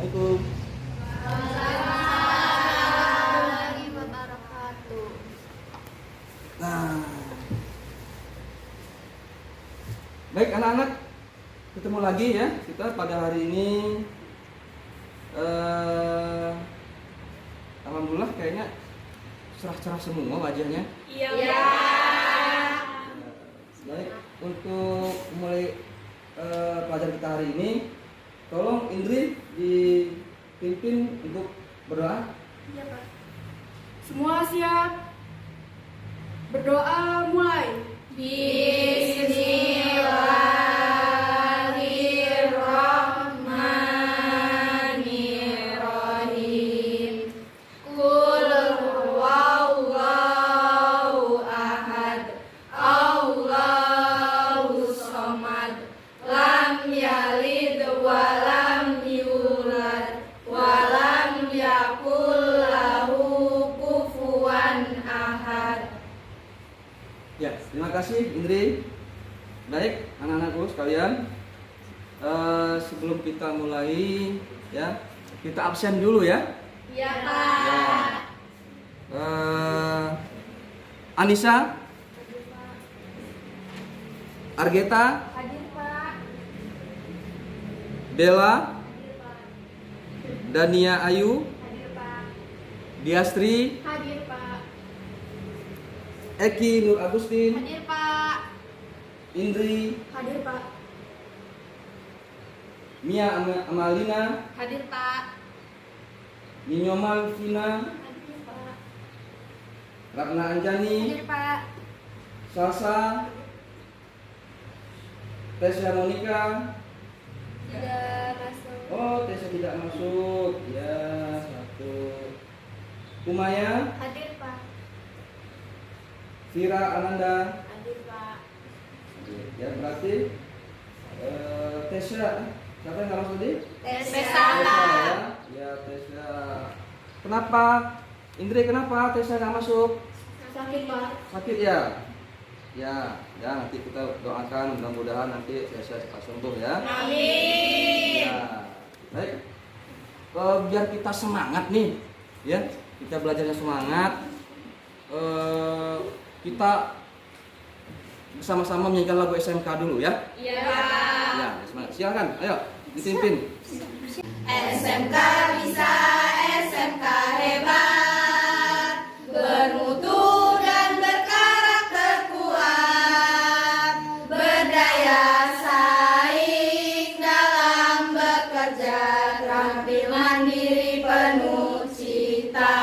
Assalamualaikum. Warahmatullahi wabarakatuh. Nah, baik anak-anak, ketemu lagi ya kita pada hari ini. Alhamdulillah kayaknya cerah-cerah semua wajahnya. Iya. Baik, untuk mulai pelajaran kita hari ini, tolong Indri dipimpin untuk berdoa. Iya, Pak. Semua siap? Berdoa mulai. Bismillahirrahmanirrahim. Qul huwallahu ahad. Allahu samad. Lam yalid wa lam yulad wa lam yakul lahu kufuwan ahad. Ya, terima kasih Indri. Baik, anak-anakku sekalian, sebelum kita mulai ya, kita absen dulu ya. Iya, Pak. Anissa, Argeta, Hadir, Pak. Bella, Hadir, Pak. Dania Ayu, Hadir, Pak. Diastri, Hadir, Pak. Eki Nur Agustin, Hadir, Pak. Indri, Hadir, Pak. Mia Amalina, Hadir, Pak. Ninyomal Vina, Hadir, Pak. Ratna Anjani, Hadir, Pak. Salsa, Tesya Monica. Tidak masuk. Oh, Tesya tidak masuk. Ya, satu. Umaya, Hadir, Pak. Vira Ananda. Hadir, Pak. Ya, berarti Tesya. Siapa yang nggak masuk tadi? Tesya. Ya. Ya, Tesya. Kenapa? Indri, kenapa Tesya nggak masuk? Sakit, Pak. Sakit ya? Ya, nanti kita doakan mudah-mudahan nanti Tesya cepat sembuh ya. Amin. Ya, baik. Biar kita semangat nih, ya. Kita belajarnya semangat. Kita bersama-sama menyanyikan lagu SMK dulu ya. Iya. Ya, semangat. Silakan, ayo dipimpin. SMK bisa, SMK hebat, bermutu dan berkarakter kuat, berdaya saing dalam bekerja, terampil mandiri penuh cita.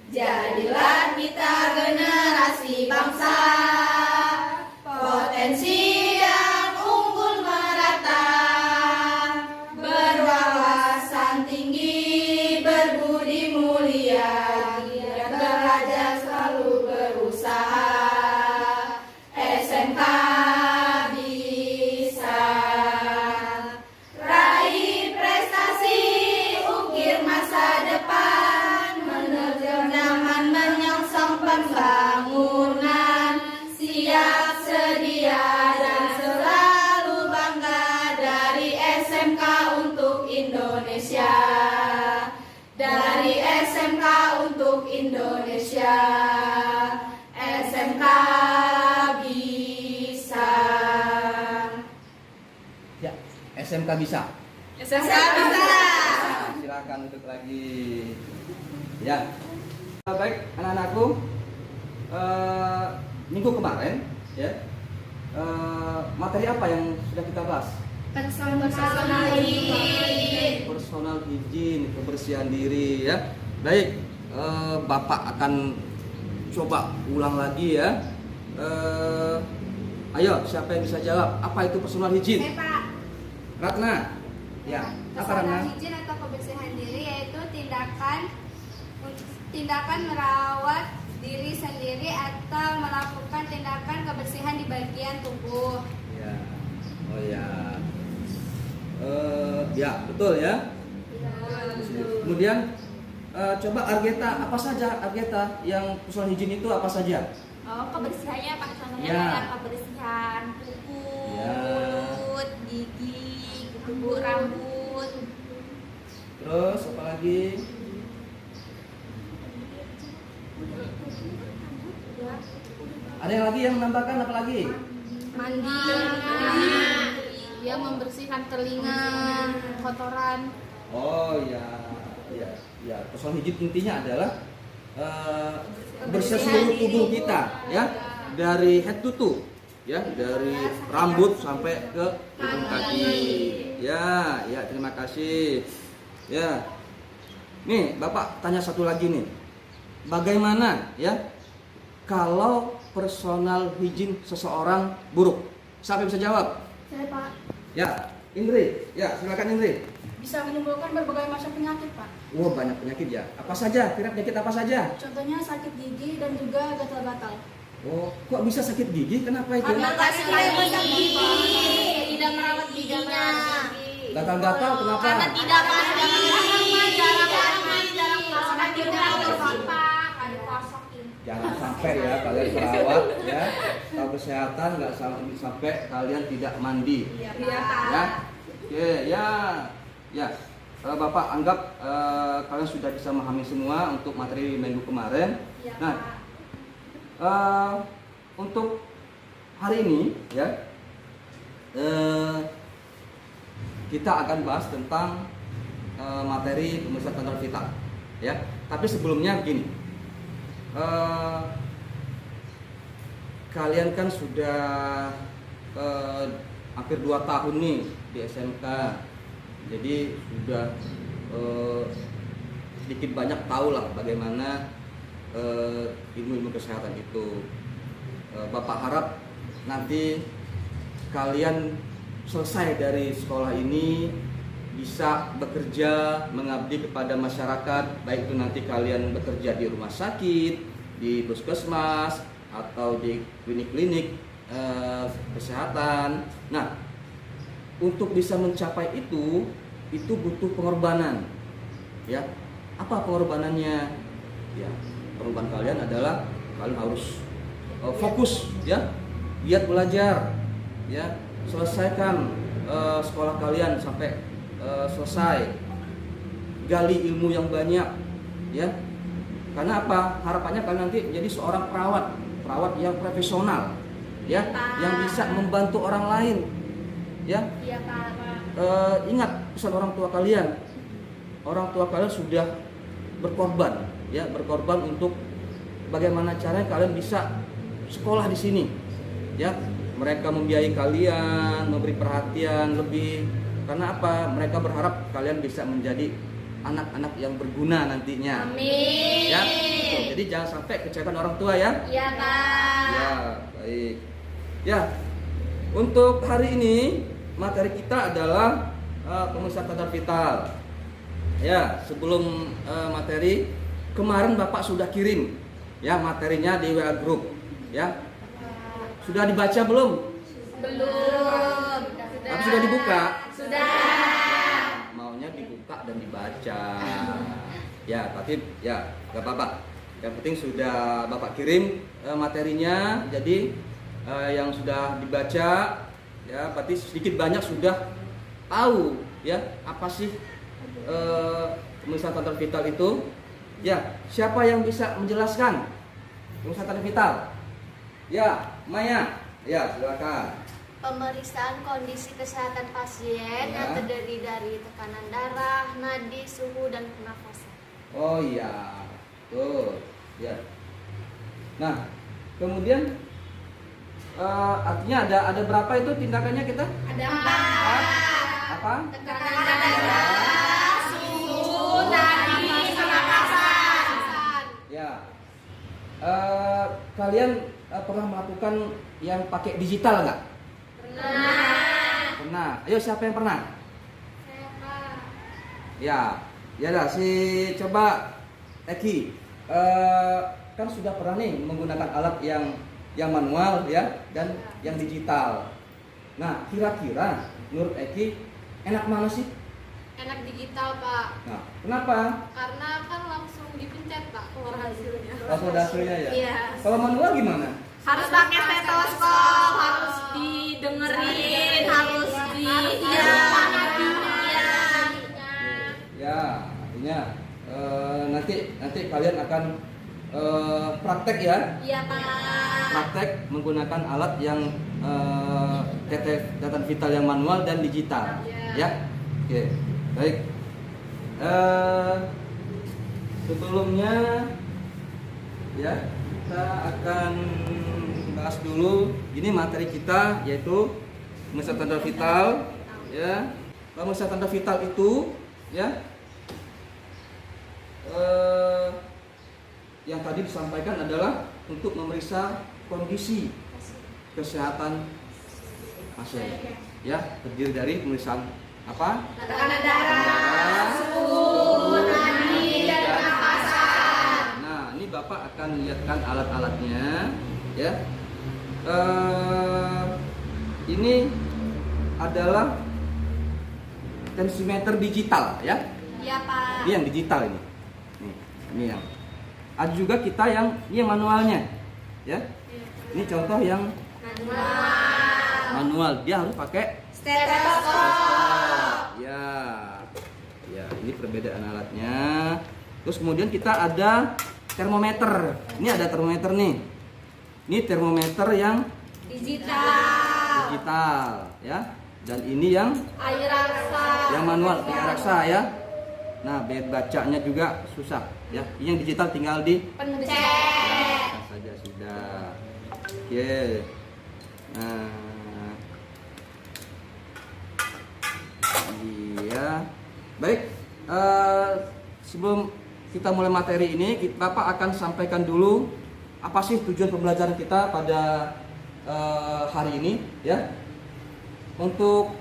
Jadilah kita generasi bangsa, potensi yang unggul merata, berwawasan tinggi, berbudi mulia, giat belajar selalu berusaha. SMK bisa raih prestasi, ukir masa depan, menerjang zaman menyongsong pembangunan, siap sedia dan selalu bangga dari SMK untuk Indonesia. Dari SMK untuk Indonesia. SMK bisa. Ya, SMK bisa. SMK bisa. Nah, silakan duduk lagi. Ya. Baik, anak-anakku. Minggu kemarin, ya. Materi apa yang sudah kita bahas? Personal hygiene. Personal hygiene, kebersihan diri ya. Baik, Bapak akan coba ulang lagi ya. Ayo, siapa yang bisa jawab? Apa itu personal hygiene? Pak. Ratna. Ya, apa Ratna? Personal hygiene atau kebersihan diri yaitu tindakan merawat diri sendiri atau melakukan tindakan kebersihan di bagian tubuh. Ya. Oh ya. Ya, betul ya. Kemudian coba Argeta, apa saja Argeta yang personal hygiene itu apa saja? Oh, kebersihannya Pak, contohnya Ya. kayak kebersihan kuku, Ya. mulut, gigi, kuku, rambut. lagi? Ada yang lagi yang menambahkan apa lagi? Mandi. Dia membersihkan telinga, kotoran. Oh ya, ya, ya. Persoalan hijab intinya adalah bersih seluruh tubuh kita, ya, dari head to toe, ya, dari rambut sampai ke ujung kaki. Ya, ya, terima kasih. Ya, nih Bapak tanya satu lagi nih, bagaimana ya kalau personal hygiene seseorang buruk? Siapa yang bisa jawab? Saya Pak. Ya, Indri. Ya, silakan Indri. Bisa menimbulkan berbagai macam penyakit Pak. Wah, banyak penyakit ya. Apa saja? Kira penyakit apa saja? Contohnya sakit gigi dan juga gatal-gatal. Oh, kok bisa sakit gigi? Kenapa itu? Karena kasih perawatan gigi. Tidak merawat giginya. Gatal-gatal kenapa? Karena tidak Jangan sampai ya kalian perawat ya, tahu kesehatan nggak sampai kalian tidak mandi. Iya Ya, oke ya, ya. Bapak anggap kalian sudah bisa memahami semua untuk materi minggu kemarin. Nah, untuk hari ini ya, kita akan bahas tentang materi pemeriksaan tanda vital. Ya, tapi sebelumnya begini, kalian kan sudah hampir 2 tahun nih di SMK. Jadi sudah sedikit banyak tahu lah bagaimana ilmu-ilmu kesehatan itu. Bapak harap nanti kalian selesai dari sekolah ini bisa bekerja mengabdi kepada masyarakat, baik itu nanti kalian bekerja di rumah sakit, di puskesmas atau di klinik-klinik kesehatan. Nah, untuk bisa mencapai itu butuh pengorbanan. Ya, apa pengorbanannya? Ya, pengorbanan kalian adalah kalian harus fokus, ya, giat belajar, ya, selesaikan sekolah kalian sampai selesai, gali ilmu yang banyak, ya. Karena apa? Harapannya kalian nanti menjadi seorang perawat yang profesional, ya, yang bisa membantu orang lain. Ya, Iya Pak. ingat pesan orang tua kalian. Orang tua kalian sudah berkorban, ya, berkorban untuk bagaimana caranya kalian bisa sekolah di sini. Ya, mereka membiayai kalian, memberi perhatian lebih. Karena apa? Mereka berharap kalian bisa menjadi anak-anak yang berguna nantinya. Amin. Ya, betul. Jadi jangan sampai kecewakan orang tua ya. Iya Pak. Ya, baik. Ya, untuk hari ini materi kita adalah pemeriksaan tanda vital. Ya, sebelum materi, kemarin Bapak sudah kirim ya materinya di WA group. Ya, sudah dibaca belum? Belum. Tapi sudah dibuka? Sudah. Maunya dibuka dan dibaca. Ya, tapi ya gak apa-apa. Yang penting sudah Bapak kirim materinya. Jadi yang sudah dibaca, ya berarti sedikit banyak sudah tahu ya apa sih pemeriksaan tanda vital itu. Ya, siapa yang bisa menjelaskan pemeriksaan tanda vital? Ya, Maya. Ya, silakan. Pemeriksaan kondisi kesehatan pasien yang terdiri dari tekanan darah, nadi, suhu, dan pernafasan. Oh iya, tuh, ya. Nah, kemudian artinya ada berapa itu tindakannya kita? Ada 4. Apa? Tekanan darah, suhu, nadi, pernafasan. Ya. Kalian pernah melakukan yang pakai digital nggak? Pernah. Ayo, siapa yang pernah? Saya Pak. Ya, ya dah, coba Eki. Kan sudah pernah nih menggunakan alat yang manual ya dan yang digital. Nah, kira-kira menurut Eki enak mana sih? Enak digital Pak. Nah, kenapa? Karena kan langsung dipencet Pak keluar hasilnya. Langsung ada hasilnya ya. Iya. Kalau manual gimana? Harus pakai stetoskop, harus didengerin, harus di Ya, artinya nanti kalian akan praktek ya. Iya, Pak. Praktek menggunakan alat yang catatan vital yang manual dan digital. Ya. Oke. Baik. Sebelumnya ya kita akan bahas dulu ini materi kita, yaitu pemeriksaan tanda vital ya. Pemeriksaan tanda vital itu ya yang tadi disampaikan adalah untuk memeriksa kondisi kesehatan pasien ya, terdiri dari pemeriksaan apa? Tekanan darah, suhu, nadi, dan pernapasan. Nah, ini Bapak akan lihatkan alat-alatnya ya. Ini adalah tensimeter digital ya. Iya, Pak. Ini yang digital ini. Ini yang. Ada juga kita yang ini yang manualnya ya. Ini contoh yang manual. Dia harus pakai Stetoskop. ya. Ya, ini perbedaan alatnya. Terus kemudian kita ada termometer. Ini ada termometer nih. Ini termometer yang digital ya. Dan ini yang Air raksa. yang manual, air raksa ya. Nah, biar bacanya juga susah ya. Ini yang digital tinggal di Pencet. nah, saja sudah. Oke. Nah, iya. Baik. Sebelum kita mulai materi ini, Bapak akan sampaikan dulu apa sih tujuan pembelajaran kita pada hari ini ya. Untuk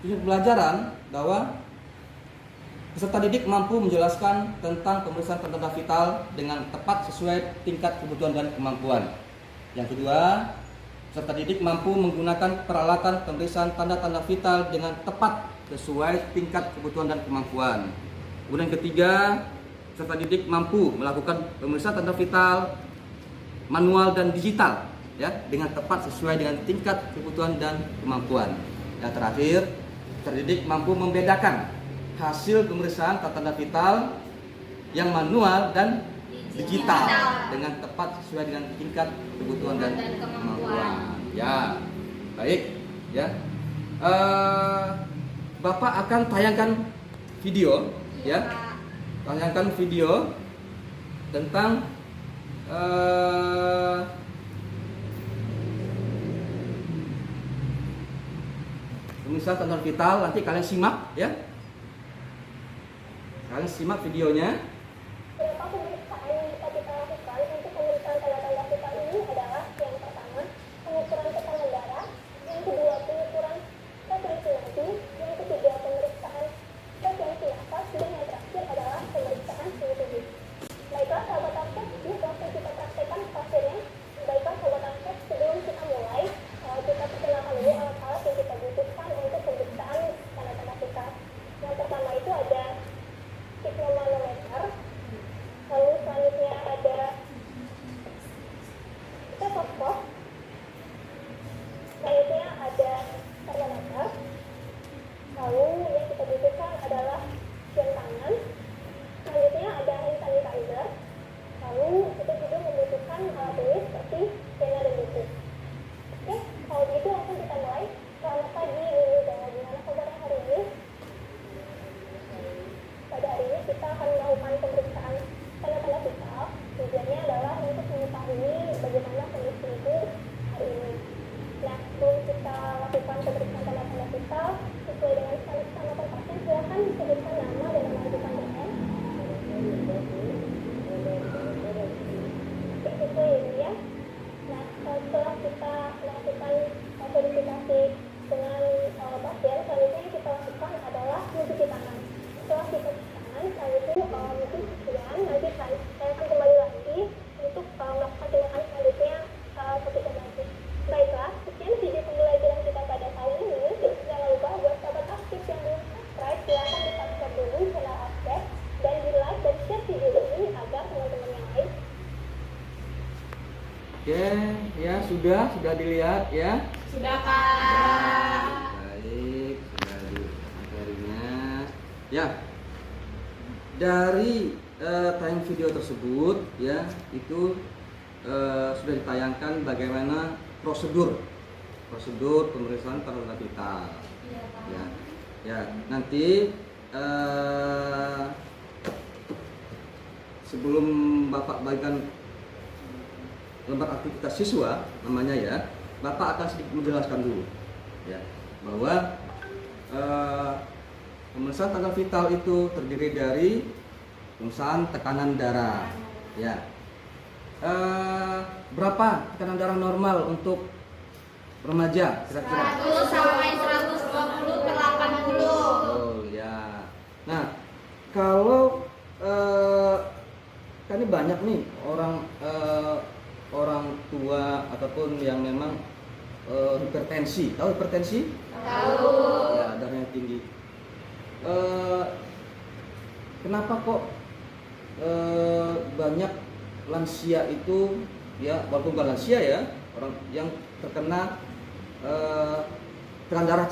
tujuan pembelajaran bahwa peserta didik mampu menjelaskan tentang pemeriksaan tanda vital dengan tepat sesuai tingkat kebutuhan dan kemampuan. Yang kedua, peserta didik mampu menggunakan peralatan pemeriksaan tanda-tanda vital dengan tepat sesuai tingkat kebutuhan dan kemampuan. Kemudian ketiga, peserta didik mampu melakukan pemeriksaan tanda vital manual dan digital ya, dengan tepat sesuai dengan tingkat kebutuhan dan kemampuan. Yang terakhir, terdidik mampu membedakan hasil pemeriksaan tanda vital yang manual dan digital dengan tepat sesuai dengan tingkat kebutuhan dan kemampuan. Ya, baik ya. Bapak akan tayangkan video ya, tayangkan video tentang pemeriksaan tanda vital. Nanti kalian simak ya. Kalian simak videonya. Beberapa pemeriksaan yang bisa kita lakukan untuk pemeriksaan tanda-tanda vital ini adalah yang pertama, pengukuran tekanan darah, yang kedua, pengukuran saturasi nadi, yang ketiga, pemeriksaan frekuensi nafas, dan yang terakhir adalah pemeriksaan suhu tubuh. Baiklah sahabat akses, ini langsung kita praktekkan pasiennya. Baiklah sahabat akses, sebelum kita mulai, kita perkenalkan dulu alat-alat yang kita butuhkan untuk pemeriksaan tanda-tanda vital. Yang pertama itu ada sigmomanometer, lalu selanjutnya ada stetoskop, selanjutnya ada termometer, lalu yang kita butuhkan adalah jam tangan, selanjutnya ada hand sanitizer, lalu kita juga membutuhkan alat tulis seperti pena dan buku. Oke, kalau begitu langsung kita mulai. Selamat pagi, dulu gimana kabarnya hari ini? Pada hari ini kita akan melakukan pemeriksaan tanda-tanda vital. Tujuannya adalah untuk mengetahui bagaimana kondisi ibu hari ini. Nah, sebelum kita lakukan pemeriksaan tanda-tanda vital sesuai dengan standar pasien, silakan sebutkan nama dan nama rujukan DM. Itu ya. Nah, setelah kita melakukan verifikasi dengan pasien, selanjutnya yang kita lakukan adalah mencuci tangan. Setelah kita cuci tangan, selanjutnya mungkin sekian, nanti saya akan kembali lagi untuk melakukan tindakan selanjutnya satu jam lagi. Baiklah, sekian video pembelajaran kita pada kali ini. Jangan lupa buat sahabat aktif yang belum subscribe, silakan di subscribe dulu channel aktif dan di like dan share video ini agar teman-teman yang lain. Oke, ya sudah dilihat ya. Sudah, Pak. Baik, sudah di materinya. Ya, dari tayang video tersebut ya itu sudah ditayangkan bagaimana prosedur pemeriksaan tanda vital. Ya, nanti sebelum Bapak bagikan lembar aktivitas siswa namanya ya, Bapak akan sedikit menjelaskan dulu ya bahwa pemeriksaan tanda vital itu terdiri dari pemeriksaan tekanan darah ya. Berapa tekanan darah normal untuk remaja kira-kira? 100 sampai 120/80. Oh ya. Nah, kalau kan ini banyak nih orang tua ataupun yang memang hipertensi. Tahu hipertensi? Tahu. Ya, darahnya tinggi. Kenapa kok banyak lansia itu ya, walaupun bukan lansia ya, orang yang terkena tekanan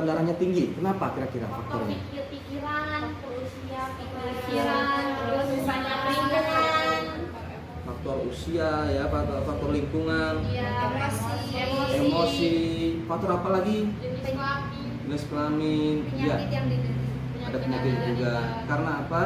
darahnya tinggi. Kenapa kira-kira faktornya? Pikiran, usia, Terus misalnya lingkungan, Faktor usia ya, faktor lingkungan, emosi, faktor apa lagi? Jenis kelamin, ya, penyakit yang diderita. ada penyakit juga. Karena apa?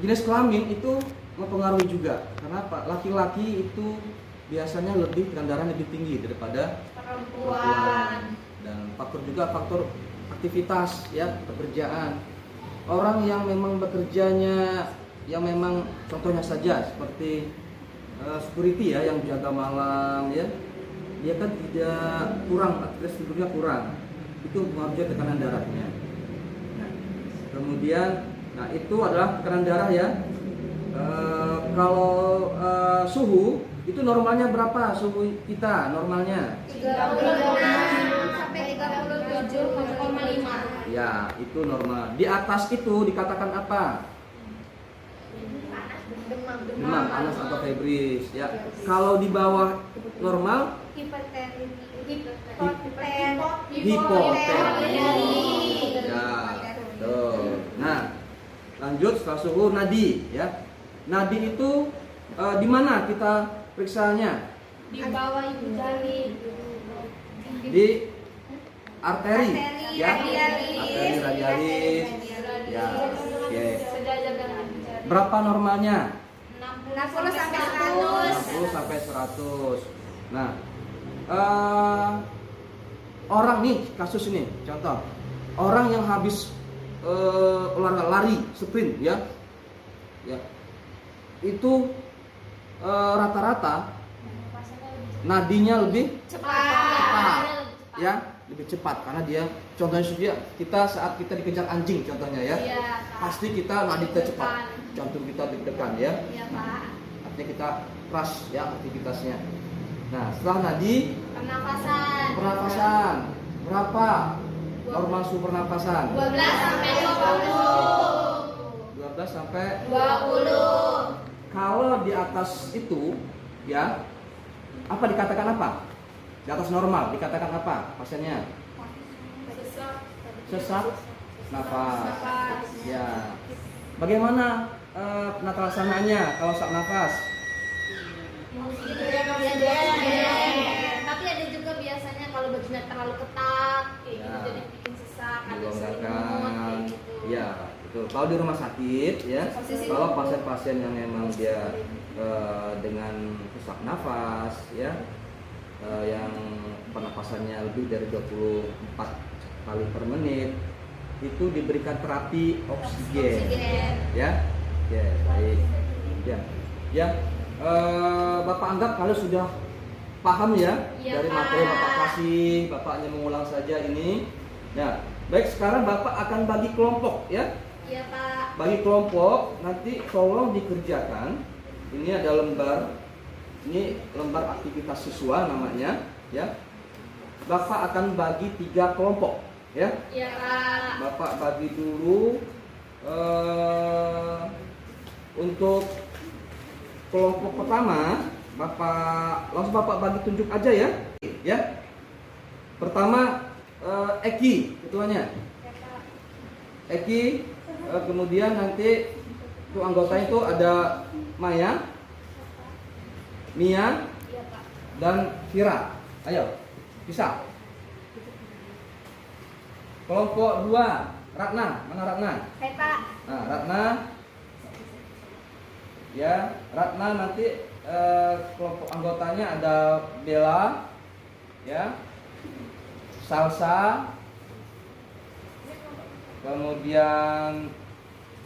Jenis kelamin itu mempengaruhi juga. Karena apa? Laki-laki itu biasanya tekanan darahnya lebih tinggi daripada perempuan. Dan faktor juga faktor aktivitas ya, pekerjaan. Orang yang memang bekerjanya yang memang contohnya saja seperti security ya, yang jaga malam ya, dia kan tidak kurang, aktivitas tidurnya kurang, itu mengaruhi tekanan darahnya. Nah, kemudian, nah itu adalah tekanan darah ya. Kalau suhu itu normalnya berapa? Suhu kita normalnya 36 sampai 37,5. ya, itu normal. Di atas itu dikatakan apa? Demam, panas atau febris ya. Kalau di bawah normal hipotermi. Ya, tuh. Nah, lanjut setelah suhu nadi ya. Nadi itu di mana kita periksanya? Di bawah ibu jari. Di arteri ya. radialis. Arteri radialis. Ya, oke. Sejajar dengan ibu jari. Berapa normalnya? 60 sampai 100. 60 sampai 100. Nah, orang nih, kasus ini contoh, orang yang habis olahraga lari sprint ya, itu rata-rata nadinya lebih cepat ya, lebih cepat karena dia contohnya saja kita saat kita dikejar anjing contohnya ya, pasti kita nadi kita cepat, jantung kita deg-degan ya. Iya, Pak. Artinya kita rush ya aktivitasnya. Nah, setelah nadi pernapasan berapa normal suhu pernapasan? 12 sampai 20. 12 sampai 20. Kalau di atas itu ya, apa dikatakan apa? Di atas normal dikatakan apa pasiennya? Sesak nafas. Ya. Bagaimana penata laksanaannya kalau sesak nafas? Tapi ada juga biasanya kalau bajunya terlalu ketat kayak Ya. gitu jadi bikin sesak, ada Dilonggarkan. selimut kayak gitu. Ya, betul. Kalau di rumah sakit ya, kalau pasien-pasien yang memang dia dengan sesak nafas ya, yang pernapasannya lebih dari 24 kali per menit, itu diberikan terapi oksigen. Ya, ya, baik. Ya, ya. Bapak anggap kalau sudah paham ya, Iya, dari Pak. materi Bapak kasih, Bapak hanya mengulang saja ini. Ya, baik, sekarang Bapak akan bagi kelompok ya. Iya, Pak. Bagi kelompok, nanti tolong dikerjakan. Ini ada lembar, ini lembar aktivitas siswa namanya ya. Bapak akan bagi 3 kelompok ya. Iya, Pak. Bapak bagi dulu untuk kelompok pertama, langsung Bapak bagi tunjuk aja ya. Ya. Pertama Eki ketuanya. Eki, kemudian nanti itu anggotanya itu ada Maya, Mia, dan Vira. Ayo, bisa. Kelompok 2, Ratna. Mana Ratna? Saya Pak. Nah, Ratna. Ya, Ratna nanti kelompok anggotanya ada Bella, ya, Salsa, kemudian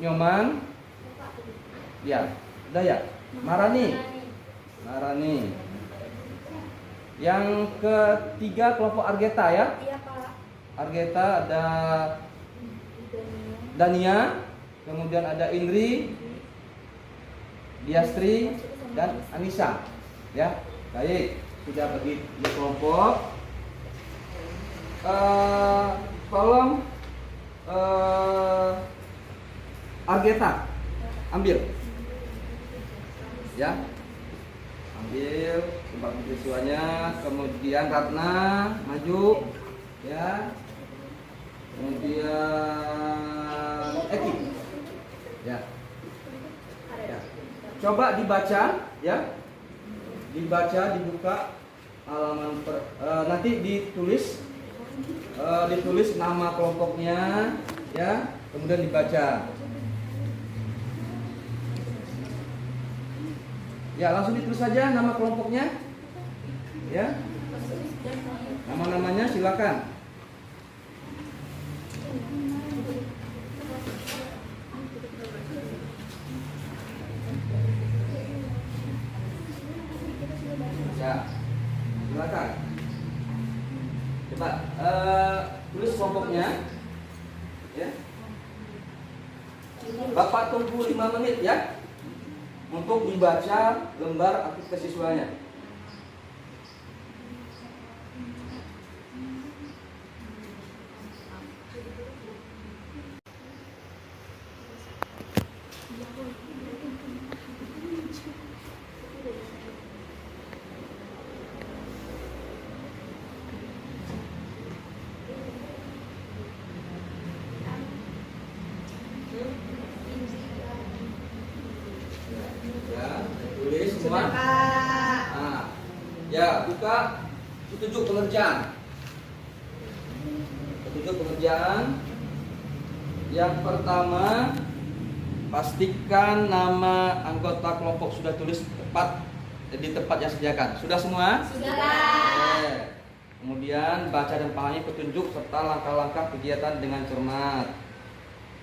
Nyoman, ya, udah ya, Marani. Yang ketiga kelompok Argeta ya. Iya Pak. Argeta ada Dania, kemudian ada Indri, Diastri, dan Anissa. Ya, baik, sudah bagi dua kelompok. Tolong Argeta ambil, ya, ambil tempat siswanya. Kemudian Ratna maju, ya. Kemudian Eki, ya. Coba dibaca, ya, dibuka halaman nanti ditulis nama kelompoknya, ya, kemudian dibaca. Ya, langsung ditulis saja nama kelompoknya, ya, nama-namanya silakan. Ya, silakan. Coba tulis kelompoknya, ya. Bapak tunggu 5 menit ya untuk dibaca lembar aktivitas siswanya. Ya, tulis semua. Nah, ya, buka petunjuk pengerjaan. Petunjuk pengerjaan. Yang pertama, pastikan nama anggota kelompok sudah tulis tepat di tempat yang sediakan. Sudah semua? Sudah. Oke. Kemudian baca dan pahami petunjuk serta langkah-langkah kegiatan dengan cermat.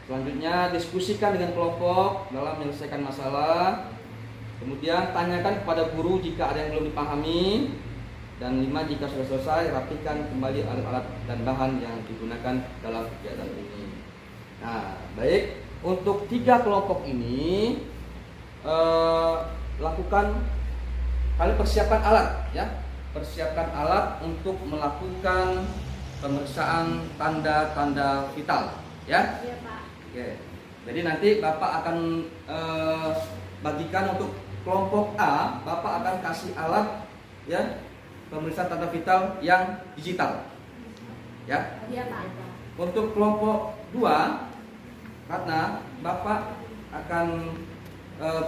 Selanjutnya diskusikan dengan kelompok dalam menyelesaikan masalah. Kemudian tanyakan kepada guru jika ada yang belum dipahami. Dan 5, jika sudah selesai, rapikan kembali alat-alat dan bahan yang digunakan dalam kegiatan ini. Nah, baik, untuk 3 kelompok ini lakukan, kalian persiapkan alat, ya, persiapkan alat untuk melakukan pemeriksaan tanda-tanda vital, ya. Iya Pak. Oke, jadi nanti Bapak akan bagikan untuk kelompok A, Bapak akan kasih alat, ya, pemeriksaan tanda vital yang digital, ya. Iya Pak. Untuk kelompok 2, karena Bapak akan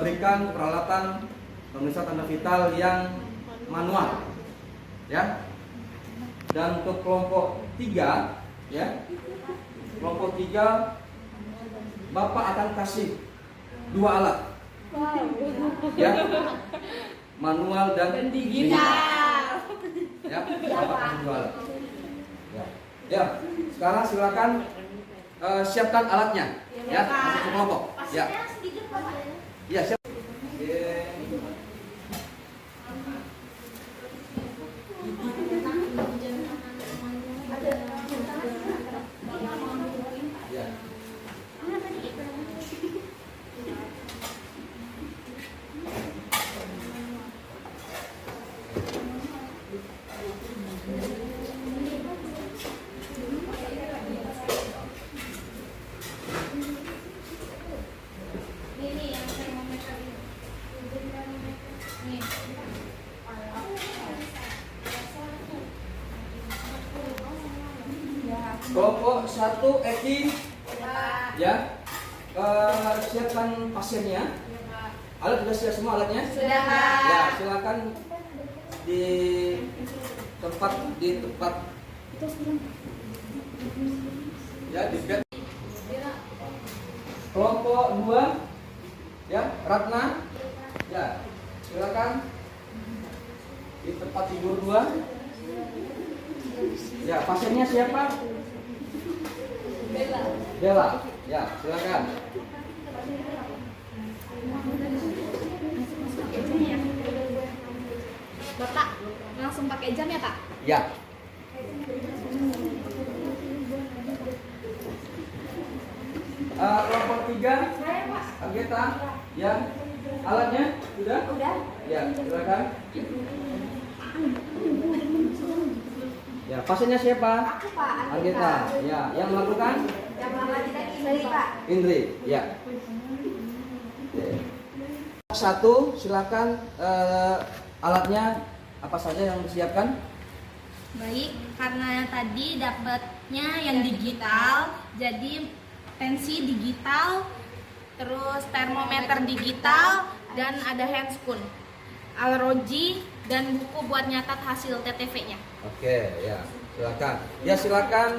berikan peralatan pemeriksaan tanda vital yang manual, ya. Dan untuk kelompok 3, ya, kelompok 3 Bapak akan kasih 2 alat, ya, manual dan digital, ya. Bapak kasih 2 alat, ya. Ya, sekarang silakan siapkan alatnya, ya, masuk ke kelompok, ya. Ya, siap. Oke. Ya. Ini yang saya mau meter ini. Nih. Kelompok 1 Eki, Pak. Ya, siapkan pasiennya. Alat sudah siap semua alatnya? Sudah, Pak. Ya, silakan di tempat ya di bed. Kelompok 2 ya, Ratna. Ya, silakan di tempat tidur 2. Ya, pasiennya siapa? Bella. Ya, silakan. Bapak, langsung pakai jam ya, Kak? Ya. Kelompok 3 Ageta. Ya. Alatnya sudah? Udah. Ya, silakan. Ya, pasiennya siapa? Aku, Pak. Ageta. Ya, yang melakukan? Yang lama kita Indri, Pak. Indri. Ya. Satu, silakan alatnya apa saja yang disiapkan? Baik, karena tadi dapatnya yang digital, jadi tensi digital, terus termometer digital, dan ada handscoon, alroji, dan buku buat nyatat hasil TTV-nya. Oke, ya, silakan. Ya, silakan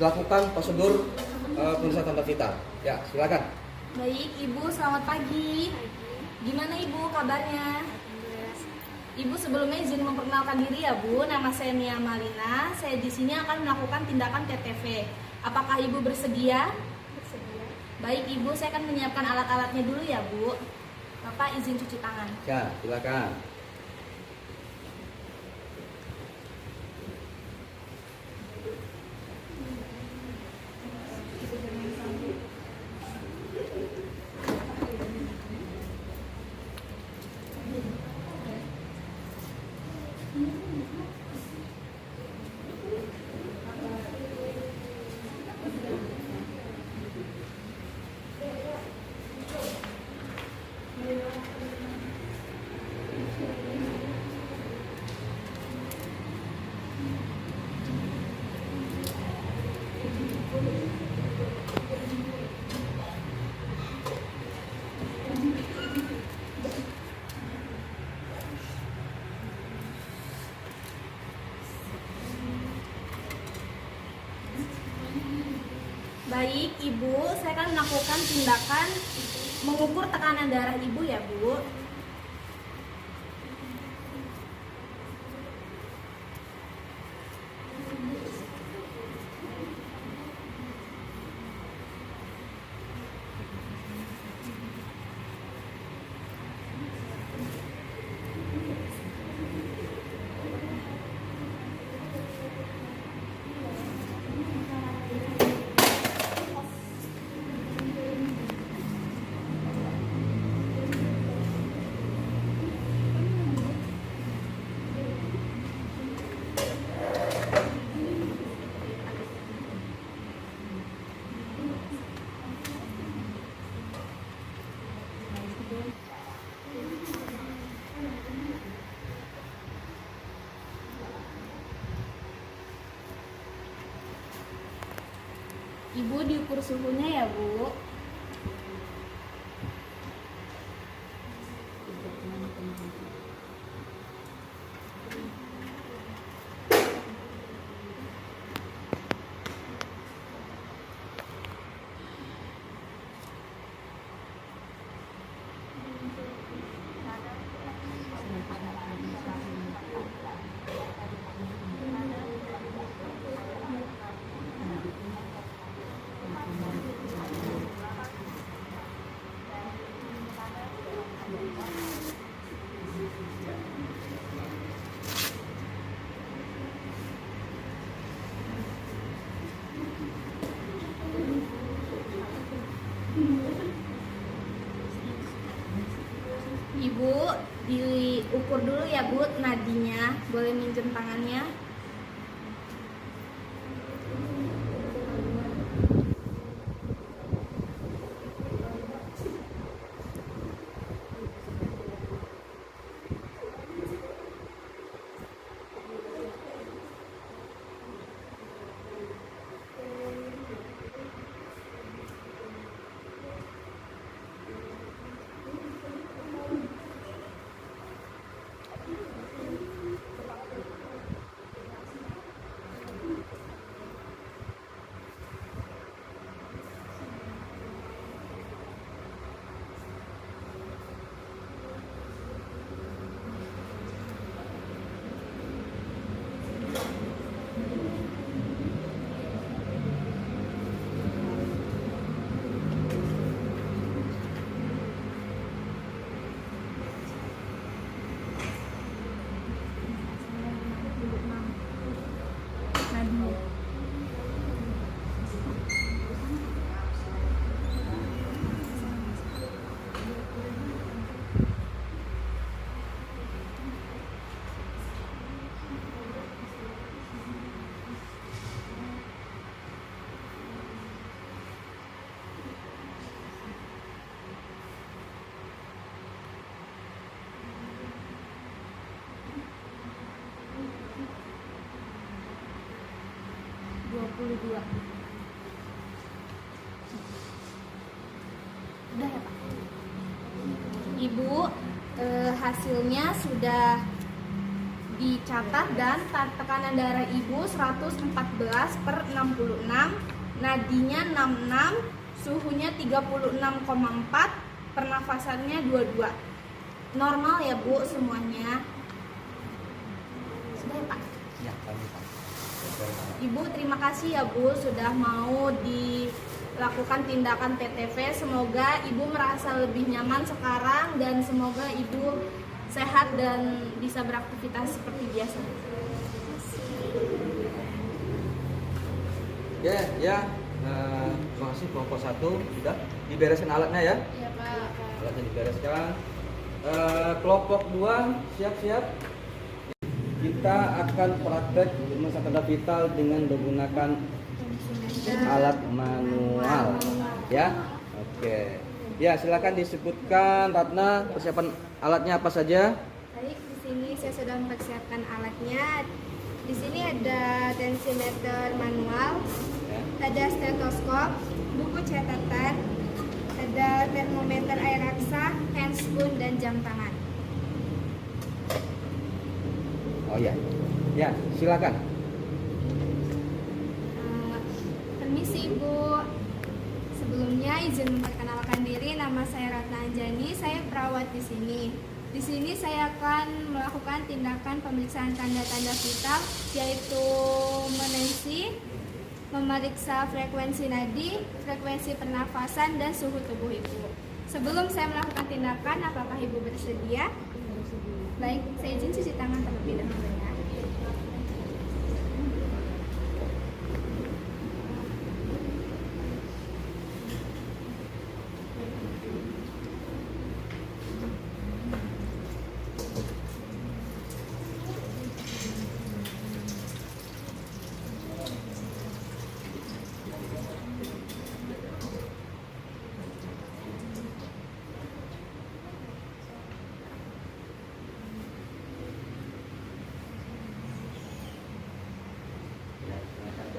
lakukan prosedur penulisan tanda vital. Ya, silakan. Baik, Ibu, selamat pagi. Gimana Ibu kabarnya? Ibu sebelumnya izin memperkenalkan diri ya Bu. Nama saya Nia Malina. Saya di sini akan melakukan tindakan TTV. Apakah Ibu bersedia? Bersedia. Baik Ibu, saya akan menyiapkan alat-alatnya dulu ya Bu. Bapak izin cuci tangan. Ya, silakan. Baik Ibu, saya akan melakukan tindakan mengukur tekanan darah Ibu ya Bu. Ibu diukur suhunya ya Bu. Ibu diukur dulu ya Bu nadinya. Boleh minjem tangannya? Udah ya Pak? Ibu, hasilnya sudah dicatat dan tekanan darah Ibu 114/66, nadinya 66, suhunya 36,4, pernafasannya 22. Normal ya Bu semuanya? Sudah ya Pak? Ya, kami Pak. Ibu terima kasih ya Bu sudah mau dilakukan tindakan TTV. Semoga Ibu merasa lebih nyaman sekarang dan semoga Ibu sehat dan bisa beraktivitas seperti biasa. Ya, terima kasih kelompok 1 sudah dibereskan alatnya ya. Iya Pak. Alatnya dibereskan. Kelompok 2 siap-siap. Kita akan praktek memasang tanda vital dengan menggunakan alat manual, ya. Oke. Ya, silakan disebutkan Ratna persiapan alatnya apa saja. Baik, di sini saya sudah mempersiapkan alatnya. Di sini ada tensimeter manual, Ya. ada stetoskop, buku catatan, ada termometer air raksa, handspoon, dan jam tangan. Oh ya. Ya, silakan. Permisi Ibu. Sebelumnya izin memperkenalkan diri, nama saya Ratna Anjani, saya perawat di sini. Di sini saya akan melakukan tindakan pemeriksaan tanda-tanda vital, yaitu menensi, memeriksa frekuensi nadi, frekuensi pernafasan, dan suhu tubuh Ibu. Sebelum saya melakukan tindakan, apakah Ibu bersedia? Baik, saya izin cuci tangan terlebih dahulu ya.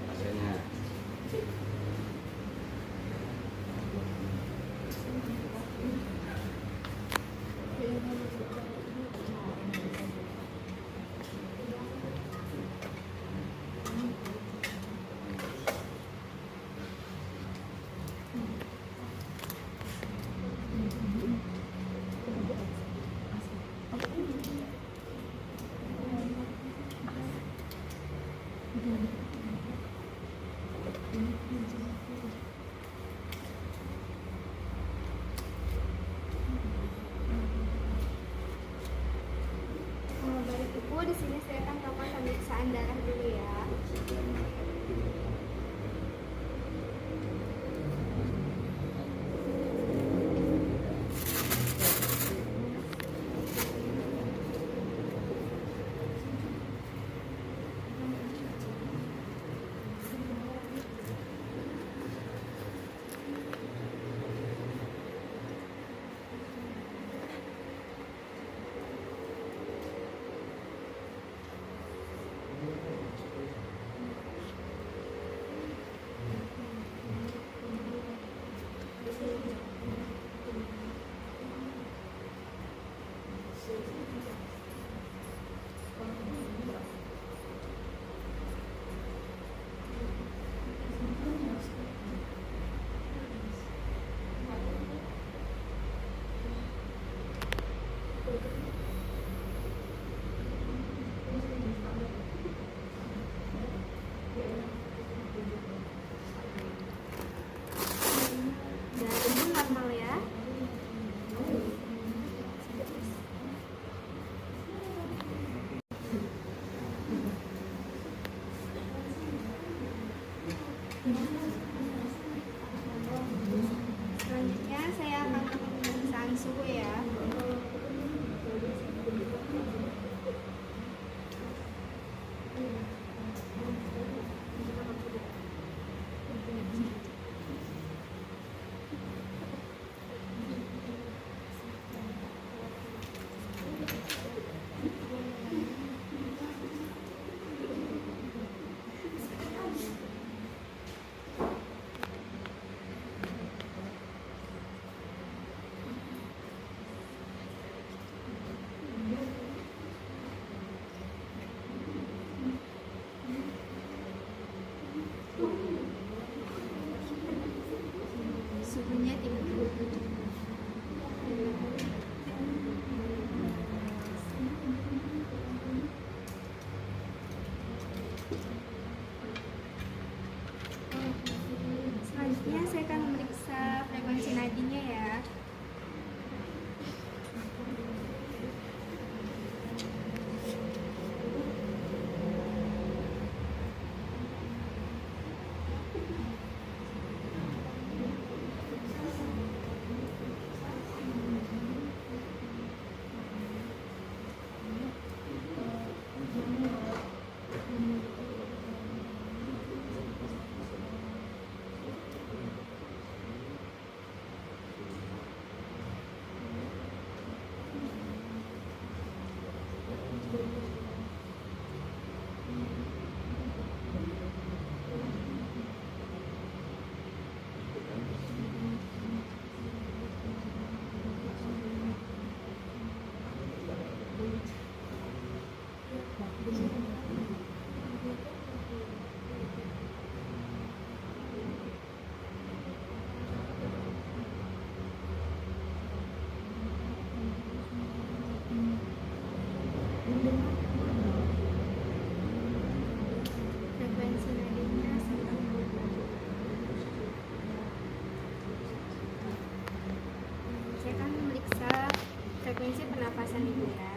Hasilnya. Baik Ibu, di sini saya akan melakukan pemeriksaan darah dulu ya. Selanjutnya saya akan melakukan pemeriksaan suhu ya. Suhunya 37. Selanjutnya saya akan memeriksa frekuensi nadinya ya. Frekuensi nadinya sedang. Saya akan memeriksa frekuensi pernapasan ibu ya.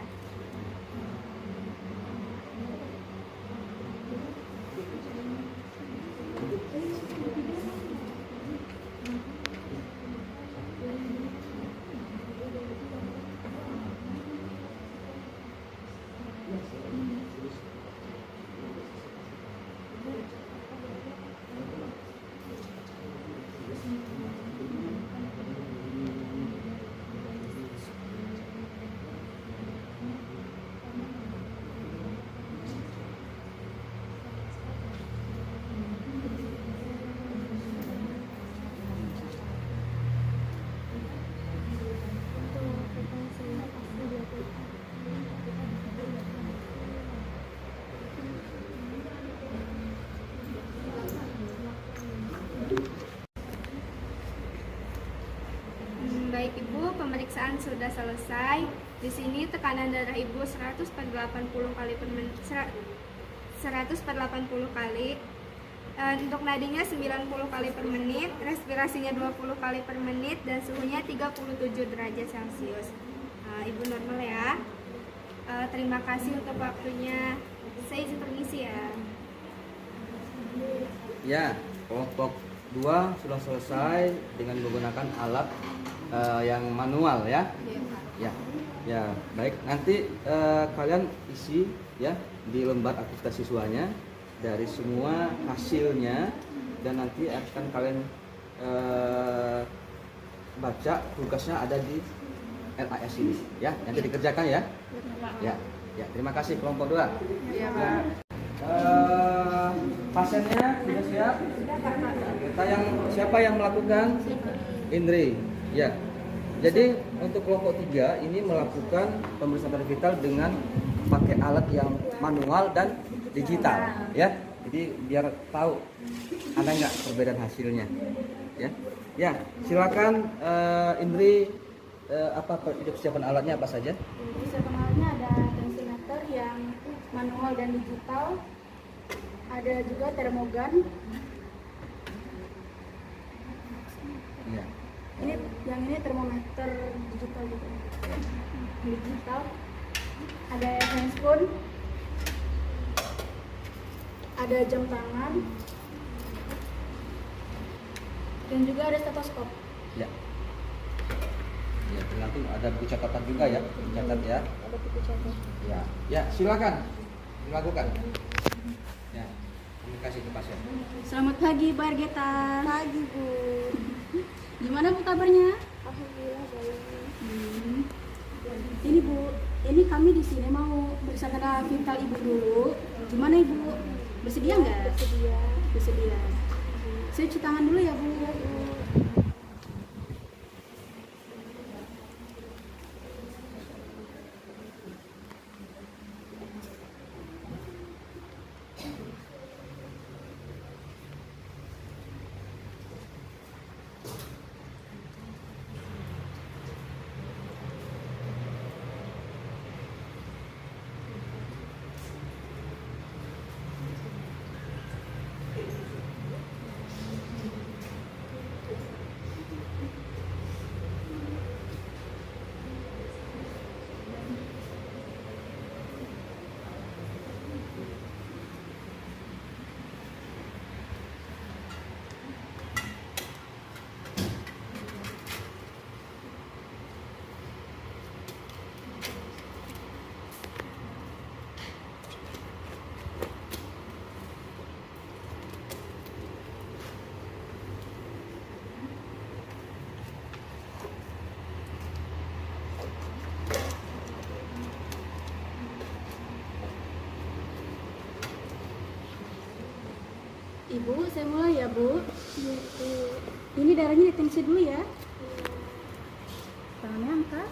Baik Ibu, pemeriksaan sudah selesai. Di sini tekanan darah Ibu 100/80 kali per menit, 100/80 kali. Untuk nadinya 90 kali per menit, respirasinya 20 kali per menit, dan suhunya 37 derajat Celcius. Ibu normal ya. Terima kasih untuk waktunya. Saya izin permisi ya. Ya, kelompok 2 sudah selesai dengan menggunakan alat yang manual ya. Ya, ya baik. Nanti kalian isi ya di lembar aktivitas siswanya dari semua hasilnya, dan nanti akan kalian baca tugasnya ada di LAS ini ya. Nanti dikerjakan ya. Ya, ya. Terima kasih kelompok 2. Iya, Pak. Pasiennya sudah siap? Siapa yang melakukan? Indri. Ya. Jadi untuk kelompok 3 ini melakukan pemeriksaan darah vital dengan pakai alat yang manual dan digital ya. Jadi biar tahu ada nggak perbedaan hasilnya. Ya. Ya, silakan Indri, apa persiapan alatnya apa saja? Persiapan alatnya ada tensimeter yang manual dan digital. Ada juga termogan. Ya. Ini termometer digital gitu. Digital. Ada handphone. Ada jam tangan. dan juga ada stetoskop. Ya. Ya, nanti ada buku catatan juga ya, catat ya. Ada buku catat. Ya, ya silakan dilakukan. Ya, kami kasih ke pasien. Selamat pagi, Pak Argeta. Pagi Bu. Gimana Bu kabarnya? Alhamdulillah baik. Ini Bu, ini kami di sini mau periksa tanda vital Ibu dulu. Gimana Ibu? Bersedia nggak? Bersedia. Bersedia. Saya cuci tangan dulu ya Bu. Ibu, saya mulai ya Bu. Ini darahnya ditensi dulu ya. Tangannya angkat.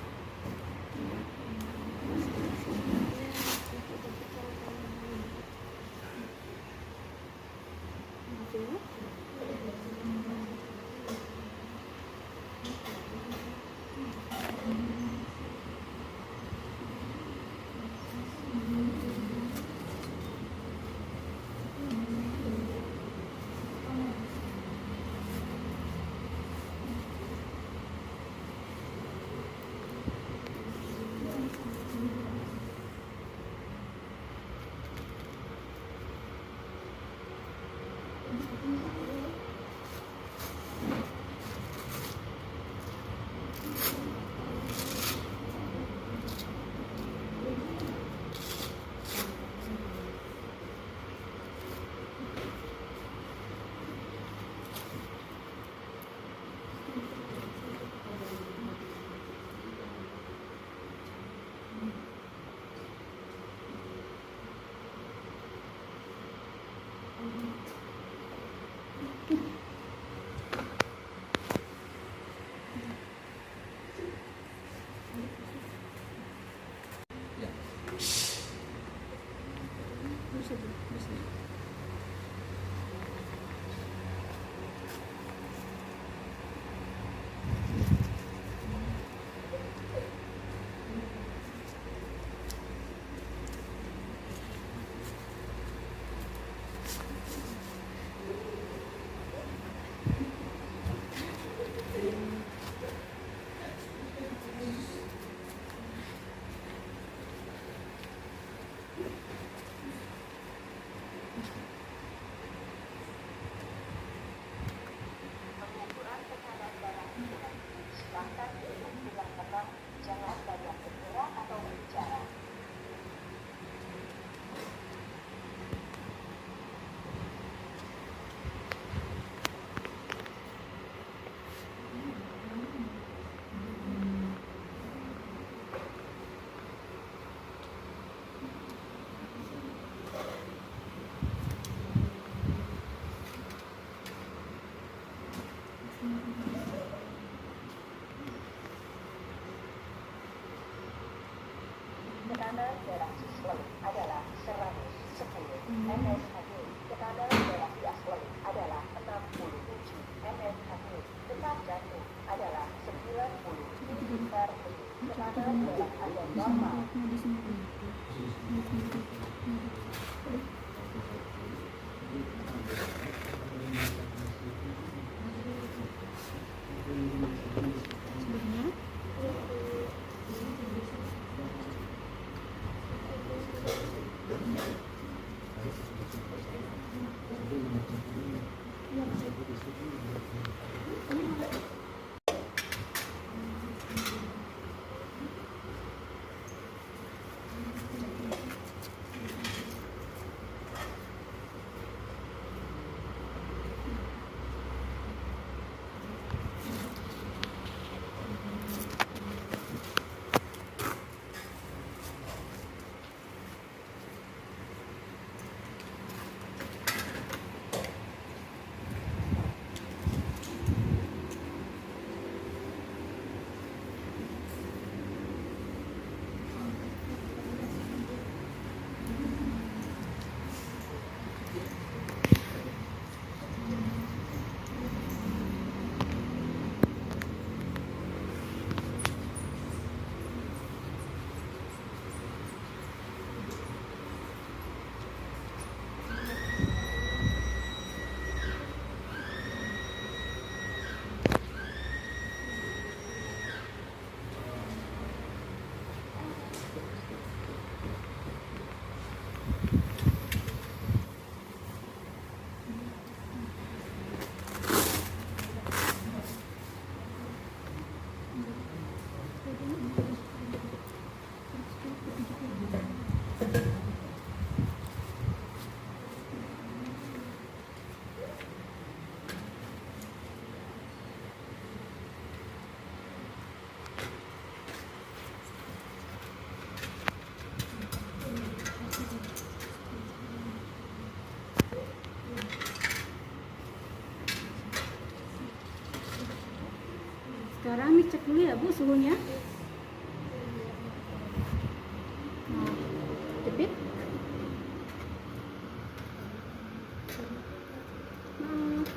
Ya. cek dulu ya Bu suhunya. Nah, jepit. Nah.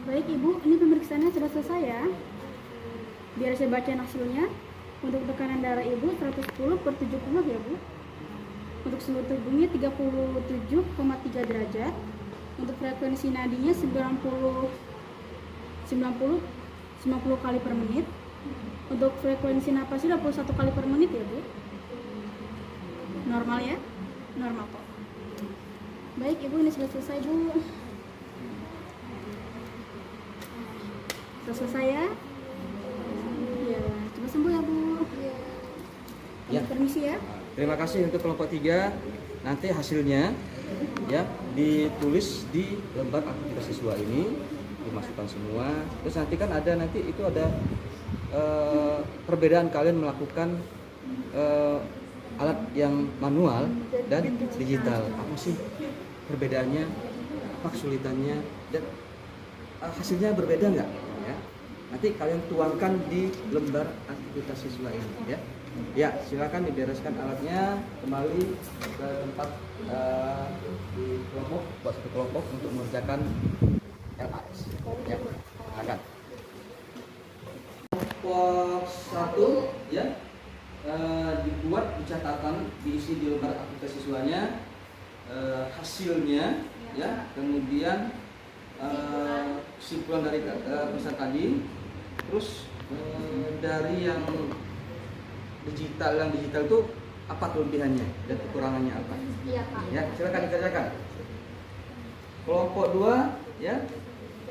Baik Ibu, ini pemeriksaannya sudah selesai ya. Biar saya bacain hasilnya. Untuk tekanan darah Ibu 110/70 ya Bu. Untuk suhu tubuhnya 37,3 derajat. Untuk frekuensi nadinya 90 kali per menit. Untuk frekuensi napasnya 21 kali per menit ya Bu. Normal ya? Normal kok. Baik Ibu, ini sudah selesai Bu. Sudah selesai ya? Iya, coba sembuh ya Bu. Ya. Permisi ya. Terima kasih untuk kelompok 3. Nanti hasilnya ya ditulis di lembar aktivitas siswa ini, dimasukkan semua. Terus nanti kan ada perbedaan kalian melakukan alat yang manual dan digital. Apa sih perbedaannya? Apa kesulitannya? Dan hasilnya berbeda nggak? Ya. Nanti kalian tuangkan di lembar aktivitas siswa ini ya. Ya, silakan dibereskan alatnya, kembali ke tempat di kelompok, buat satu kelompok untuk mengerjakan LAS. Ya, silakan. Kelompok 1 ya, dibuat catatan, diisi di lembar aktivitas siswanya, hasilnya ya, kemudian kesimpulan dari pesan tadi, terus dari yang digital itu apa kelebihannya dan kekurangannya apa? Iya Pak. Ya, silakan dikerjakan. Kelompok 2 ya,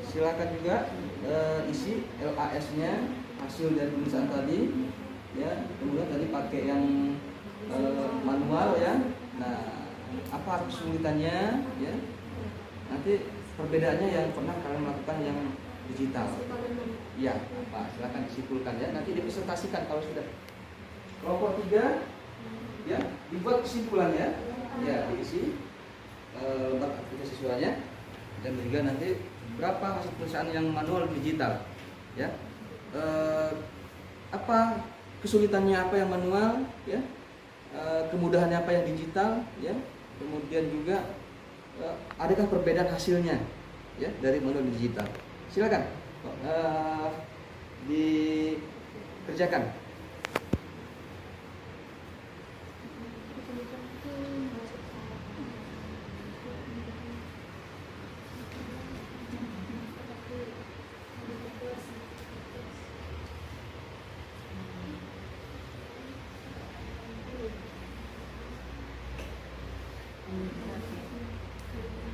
silakan juga isi LAS-nya, hasil dari tulisan tadi ya, kemudian tadi pakai yang manual ya. Nah, apa kesulitannya ya? Nanti perbedaannya yang pernah kalian lakukan yang digital. Ya, apa? Silakan disimpulkan ya. Nanti dipresentasikan kalau sudah. Kelompok 3 ya, dibuat kesimpulannya ya, diisi lembar aktivitas siswanya, dan juga nanti berapa hasil perusahaan yang manual digital ya, apa kesulitannya, apa yang manual ya, kemudahannya apa yang digital, ya. Kemudian juga adakah perbedaan hasilnya, ya, dari manual digital. Silakan dikerjakan.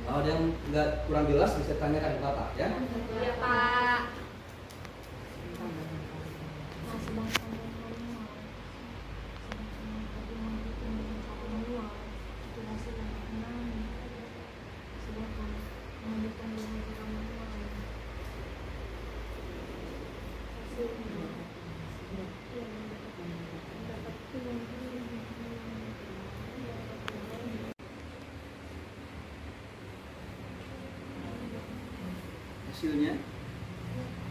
Kalau ada yang nggak kurang jelas bisa tanyakan ke Bapak, ya. Iya Pak.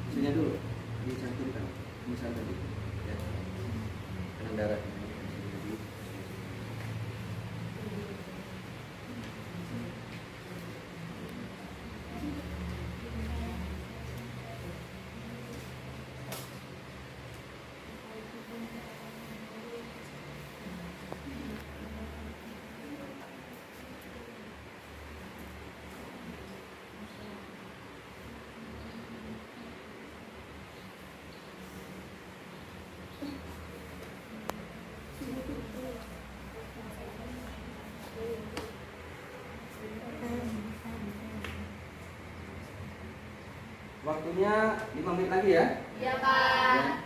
hasilnya dulu dicantumkan misal tadi, ya, tekanan darah. Waktunya 5 menit lagi, ya. Iya Pak. Ya.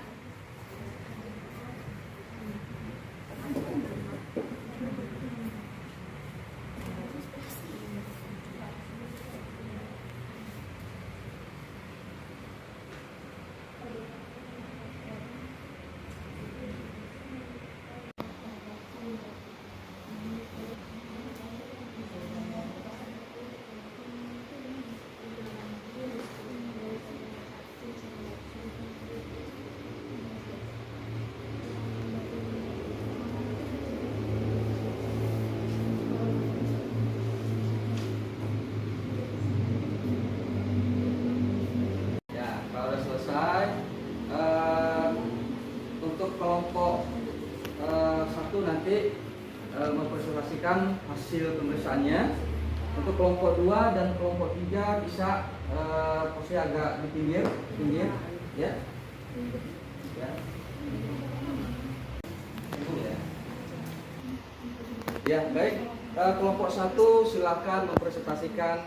Ya, kalau sudah selesai, untuk kelompok 1 nanti mempresentasikan hasil pemeriksaannya. Untuk kelompok 2 dan kelompok 3 bisa posisi agak di pinggir, ya. Ya. Ya, baik. Kelompok 1 silakan mempresentasikan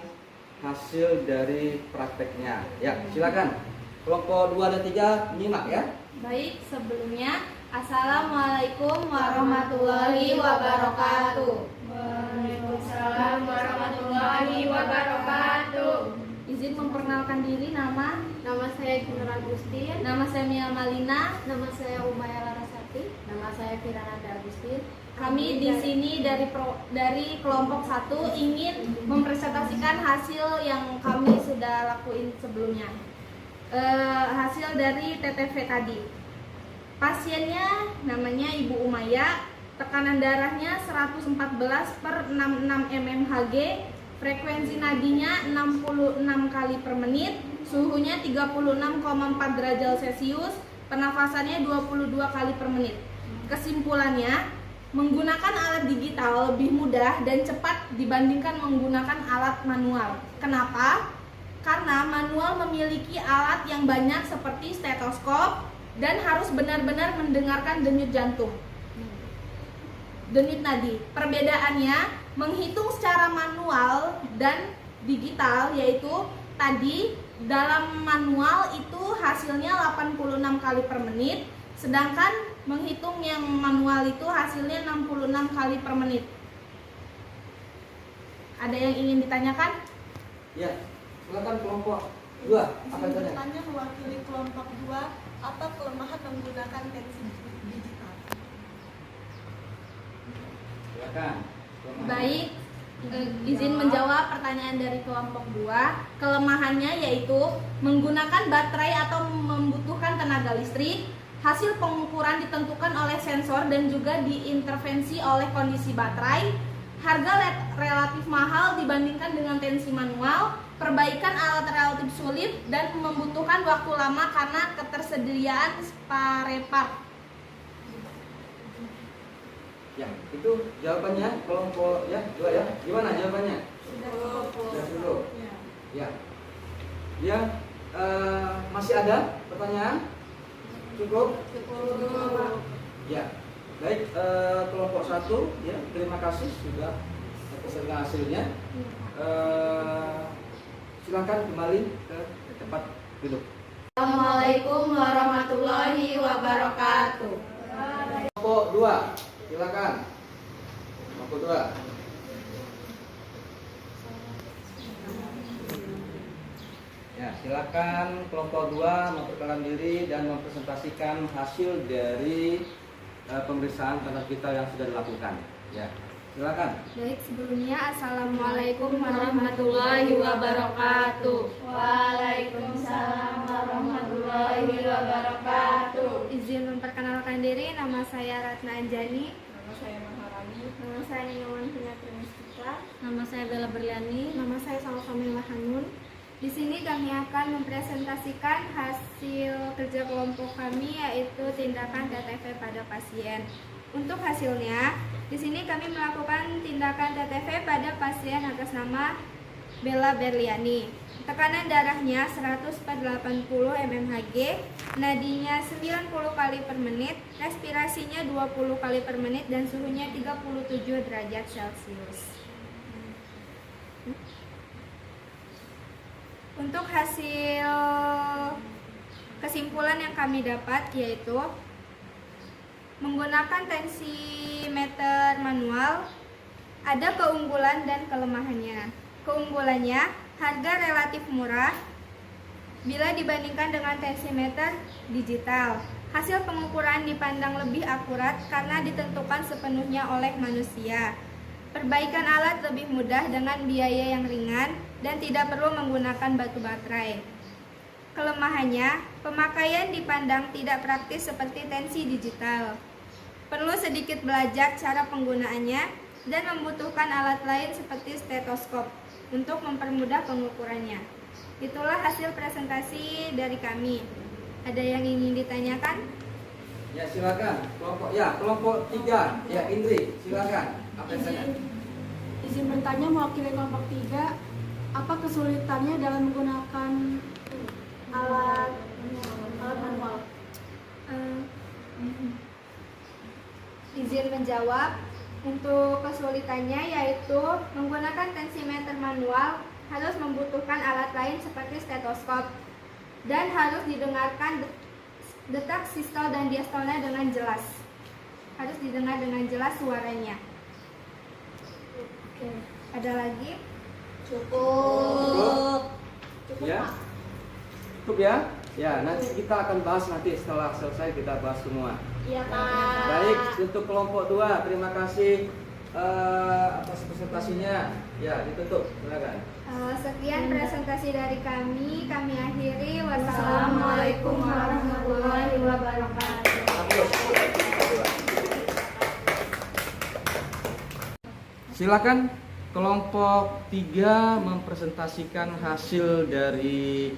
hasil dari prakteknya. Ya, silakan. Kelompok 2 dan 3 menyimak, ya. Baik, sebelumnya Assalamualaikum warahmatullahi wabarakatuh. Waalaikumsalam warahmatullahi wabarakatuh. Izin memperkenalkan diri, nama Saya Nur Agustin. Nama saya Mia Malina. Nama saya Umaya Larasati. Nama saya Firananda Agustin. Kami di sini dari kelompok 1 ingin mempresentasikan hasil yang kami sudah lakuin sebelumnya. Hasil dari TTV tadi. Pasiennya namanya Ibu Umaya, tekanan darahnya 114/66 mmHg, frekuensi nadinya 66 kali per menit, suhunya 36,4 derajat Celcius, pernafasannya 22 kali per menit. Kesimpulannya, menggunakan alat digital lebih mudah dan cepat dibandingkan menggunakan alat manual. Kenapa? Karena manual memiliki alat yang banyak seperti stetoskop dan harus benar-benar mendengarkan denyut jantung, denyut nadi. Perbedaannya menghitung secara manual dan digital, yaitu tadi dalam manual itu hasilnya 86 kali per menit, sedangkan menghitung yang manual itu hasilnya 66 kali per menit. Ada yang ingin ditanyakan? Ya, silakan kelompok 2. Apa Izin tanya? bertanya mewakili kelompok 2, apa kelemahan menggunakan tensi digital? Silakan. Baik, izin menjawab pertanyaan dari kelompok 2. Kelemahannya yaitu menggunakan baterai atau membutuhkan tenaga listrik, Hasil pengukuran ditentukan oleh sensor dan juga diintervensi oleh kondisi baterai. Harga relatif mahal dibandingkan dengan tensi manual. Perbaikan alat relatif sulit dan membutuhkan waktu lama karena ketersediaan spare part. Ya, itu jawabannya kelompok ya 2 ya. Gimana jawabannya? Sudah cukup. Ya. Ya, masih ada pertanyaan? Cukup? Ya. Baik, kelompok 1 ya, terima kasih sudah beserta hasilnya. Silakan kembali ke tempat duduk. Assalamualaikum warahmatullahi wabarakatuh. Kelompok 2, silakan. Kelompok 2. Ya, silakan kelompok 2 memperkenalkan diri dan mempresentasikan hasil dari pemeriksaan standar vital yang sudah dilakukan. Ya, silakan. Baik, sebelumnya Assalamualaikum warahmatullahi wabarakatuh. Waalaikumsalam warahmatullahi wabarakatuh. Izin memperkenalkan diri, nama saya Ratna Anjani. Nama saya Maharani. Nama saya Nyoman Pinatri Mustika. Nama saya Bella Berliani. Nama saya Salsamilah Hanun. Di sini kami akan mempresentasikan hasil kerja kelompok kami, yaitu tindakan TTV pada pasien. Untuk hasilnya, di sini kami melakukan tindakan TTV pada pasien atas nama Bella Berliani. Tekanan darahnya 100/80 mmHg, nadinya 90 kali per menit, respirasinya 20 kali per menit, dan suhunya 37 derajat Celcius. Untuk hasil kesimpulan yang kami dapat yaitu menggunakan tensimeter manual ada keunggulan dan kelemahannya. Keunggulannya, harga relatif murah bila dibandingkan dengan tensimeter digital. Hasil pengukuran dipandang lebih akurat karena ditentukan sepenuhnya oleh manusia. Perbaikan alat lebih mudah dengan biaya yang ringan dan tidak perlu menggunakan batu baterai. Kelemahannya, pemakaian dipandang tidak praktis seperti tensi digital. Perlu sedikit belajar cara penggunaannya dan membutuhkan alat lain seperti stetoskop untuk mempermudah pengukurannya. Itulah hasil presentasi dari kami. Ada yang ingin ditanyakan? Ya, silakan. Kelompok 3. Ya, Indri, silakan. Apa yang tanya? Izin bertanya mewakili kelompok 3, apa kesulitannya dalam menggunakan alat manual? Izin menjawab. Untuk kesulitannya yaitu menggunakan tensimeter manual harus membutuhkan alat lain seperti stetoskop dan harus didengarkan detak sistol dan diastolnya dengan jelas. Harus didengar dengan jelas suaranya. Oke, ada lagi? Cukup. Ya. Cukup ya? Ya, nanti kita akan bahas nanti setelah selesai kita bahas semua. Iya, Pak. Baik, untuk kelompok 2, terima kasih atas presentasinya. Ya, ditutup. Silakan. Sekian presentasi dari kami akhiri. Wassalamualaikum warahmatullahi wabarakatuh. Silakan kelompok 3 mempresentasikan hasil dari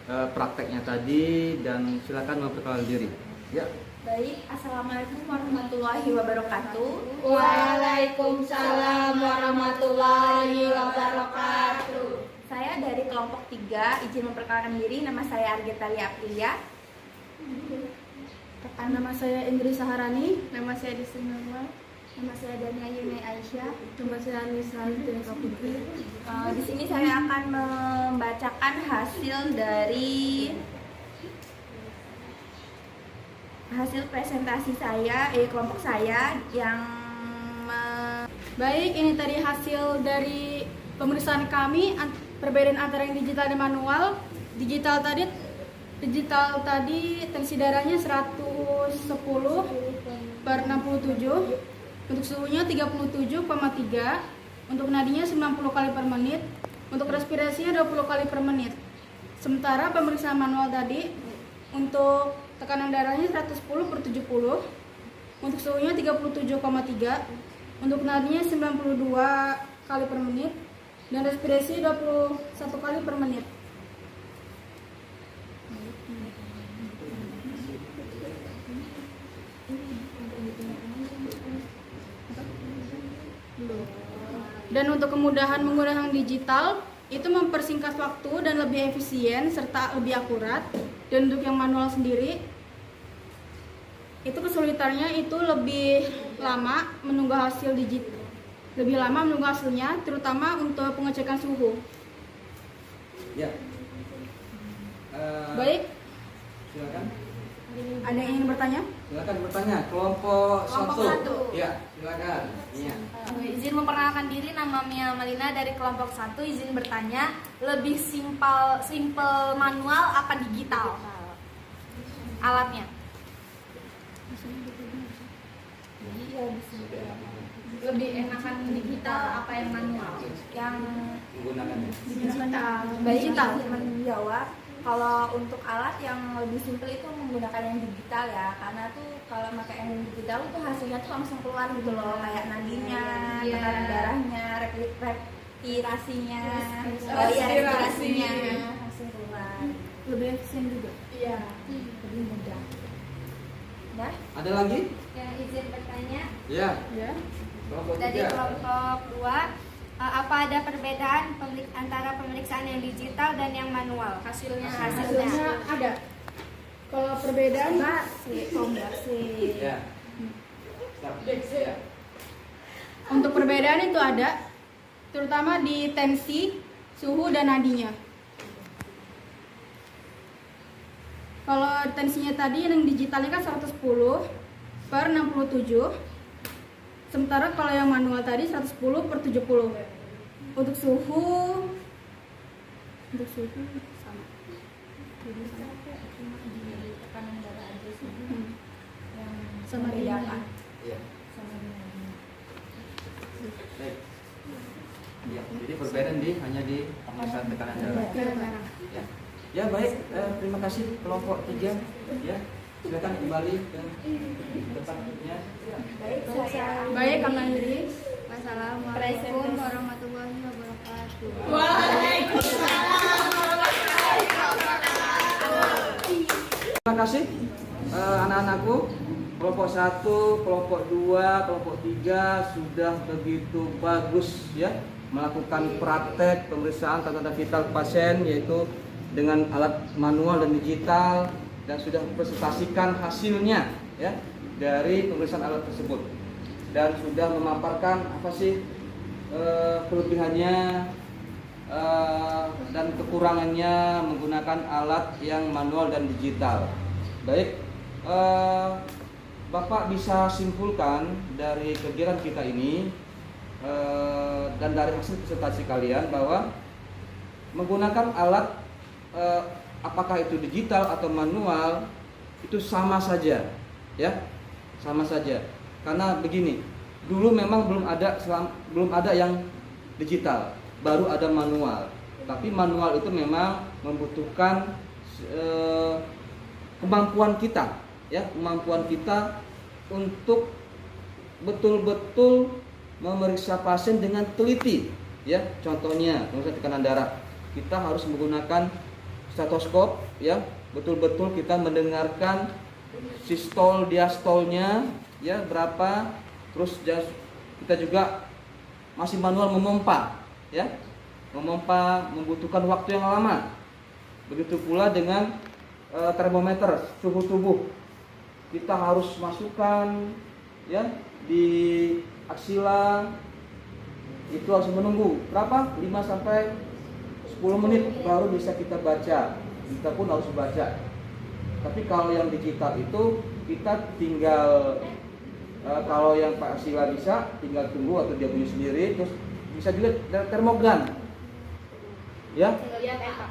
prakteknya tadi dan silakan memperkenalkan diri. Ya. Baik, Assalamualaikum warahmatullahi wabarakatuh. Waalaikumsalam warahmatullahi wabarakatuh. Saya dari kelompok 3, izin memperkenalkan diri, nama saya Argetalia Aprilia. Nama saya Indri Saharani. Nama saya Desi Normal. Nama saya Dania Yunai Aisyah. Nama saya Anissa Tirika Putri. Di sini saya akan membacakan hasil dari hasil presentasi saya, kelompok saya yang Baik, ini tadi hasil dari pemeriksaan kami, perbedaan antara yang digital dan manual. Digital tadi tensi darahnya 110/67, untuk suhunya 37,3, untuk nadinya 90 kali per menit, untuk respirasinya 20 kali per menit. Sementara pemeriksaan manual tadi Untuk tekanan darahnya 110/70, untuk suhunya 37,3, untuk nadinya 92 kali per menit, dan respirasi 21 kali per menit. Dan untuk kemudahan menggunakan digital, itu mempersingkat waktu dan lebih efisien serta lebih akurat. Dan untuk yang manual sendiri, itu kesulitannya itu lebih lama menunggu hasilnya, terutama untuk pengecekan suhu. Ya. Baik, Silakan. ada yang ingin bertanya? Silakan bertanya. Kelompok satu. Ya, silakan. Iya. Izin memperkenalkan diri, nama Mia Malina dari kelompok 1. Izin bertanya, lebih simple manual apa digital alatnya? Lebih enakan digital apa yang manual? Yang Menggunakannya. digital menjawab. Kalau untuk alat yang lebih simpel itu menggunakan yang digital ya, karena tuh kalau pakai yang digital tuh hasilnya tuh langsung keluar gitu loh, kayak nadinya, tekanan darahnya, respirasinya, respirasinya langsung keluar. Lebih efisien juga. Iya, lebih mudah. Dah? Ada lagi? Ya, izin bertanya. Ya. Ya. Kelompok Dari 3. kelompok 2, apa ada perbedaan antara pemeriksaan yang digital dan yang manual? Hasilnya Hasilnya ada. Kalau perbedaan konversi. Ya. Start. Ya. untuk perbedaan itu ada, terutama di tensi, suhu dan nadinya. Kalau tensinya tadi yang digitalnya kan 110/67. Sementara kalau yang manual tadi 110/70. Untuk suhu sama. Tekanan darah aja sih. Yang Sama membedakan. Iya. Sama dengan Baik. Ya, jadi perbedaan hanya di pemeriksaan tekanan darah. Ya. Ya, baik. Terima kasih kelompok 3. Ya. Silakan kembali ke tempatnya. Baik, Kang Nandri. Wassalamualaikum warahmatullahi wabarakatuh. Terima kasih anak-anakku. Kelompok 1, kelompok 2, kelompok 3 sudah begitu bagus ya melakukan praktek pemeriksaan tanda-tanda vital pasien, yaitu dengan alat manual dan digital, dan sudah presentasikan hasilnya ya dari pemeriksaan alat tersebut, dan sudah memaparkan apa sih kelebihannya dan kekurangannya menggunakan alat yang manual dan digital. Baik, Bapak bisa simpulkan dari kegiatan kita ini dan dari hasil presentasi kalian bahwa menggunakan alat apakah itu digital atau manual itu sama saja, ya, sama saja. Karena begini, dulu memang belum ada yang digital, baru ada manual. Tapi manual itu memang membutuhkan kemampuan kita, ya, kemampuan kita untuk betul-betul memeriksa pasien dengan teliti, ya. Contohnya, pemeriksaan tekanan darah, kita harus menggunakan stetoskop, ya, betul-betul kita mendengarkan sistol diastolnya, ya, berapa, terus kita juga masih manual memompa, ya, memompa membutuhkan waktu yang lama. Begitu pula dengan termometer suhu tubuh, kita harus masukkan, ya, di aksila, itu harus menunggu berapa? 5 sampai 10 menit baru bisa kita baca. Kita pun harus baca. Tapi kalau yang digital itu kita tinggal kalau yang Pak Sila bisa tinggal tunggu atau dia punya sendiri, terus bisa juga termogan, ya,